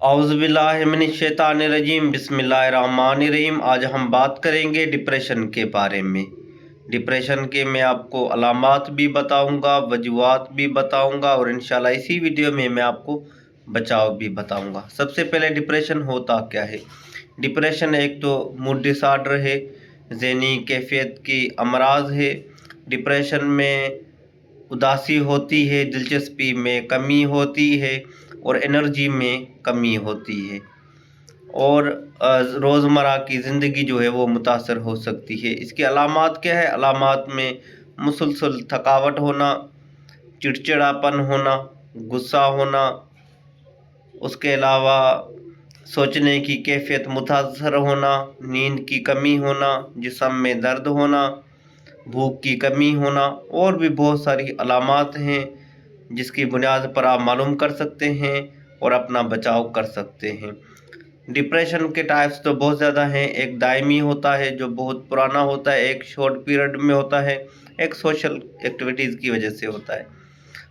औज़ुबिल्लाहिमिनश्शैतानिर्रजीम बिस्मिल्लाहिर्रहमानिर्रहीम। आज हम बात करेंगे डिप्रेशन के बारे में। डिप्रेशन के मैं आपको अलामात भी बताऊंगा, वजूहात भी बताऊंगा और इंशाल्लाह इसी वीडियो में मैं आपको बचाव भी बताऊंगा। सबसे पहले डिप्रेशन होता क्या है। डिप्रेशन एक तो मूड डिसऑर्डर है, ज़हनी कैफियत की अमराज है। डिप्रेशन में उदासी होती है, दिलचस्पी में कमी होती है और एनर्जी में कमी होती है और रोज़मर्रा की ज़िंदगी जो है वो मुतासर हो सकती है। इसकी अलामात क्या है। अलामात में मुसलसल थकावट होना, चिड़चिड़ापन होना, गुस्सा होना, उसके अलावा सोचने की कैफियत मुतासर होना, नींद की कमी होना, जिस्म में दर्द होना, भूख की कमी होना और भी बहुत सारी अलामात हैं जिसकी बुनियाद पर आप मालूम कर सकते हैं और अपना बचाव कर सकते हैं। डिप्रेशन के टाइप्स तो बहुत ज़्यादा हैं। एक दायमी होता है जो बहुत पुराना होता है, एक शॉर्ट पीरियड में होता है, एक सोशल एक्टिविटीज़ की वजह से होता है।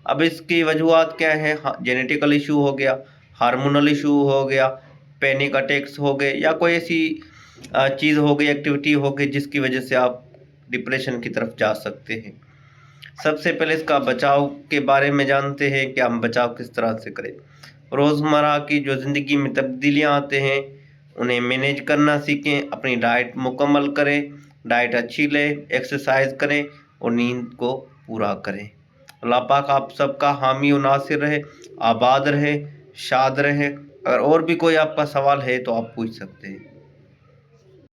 अब इसकी वजूहात क्या है। जेनेटिकल इशू हो गया, हार्मोनल इशू हो गया, पैनिक अटैक्स हो गए या कोई ऐसी चीज़ हो गई, एक्टिविटी हो गई जिसकी वजह से आप डिप्रेशन की तरफ जा सकते हैं। सबसे पहले इसका बचाव के बारे में जानते हैं कि हम बचाव किस तरह से करें। रोज़मर्रा की जो ज़िंदगी में तब्दीलियां आते हैं उन्हें मैनेज करना सीखें। अपनी डाइट मुकम्मल करें, डाइट अच्छी लें, एक्सरसाइज करें और नींद को पूरा करें। अल्लाह पाक आप सबका हामी और नासिर रहे, आबाद रहे, शाद रहे। अगर और भी कोई आपका सवाल है तो आप पूछ सकते हैं।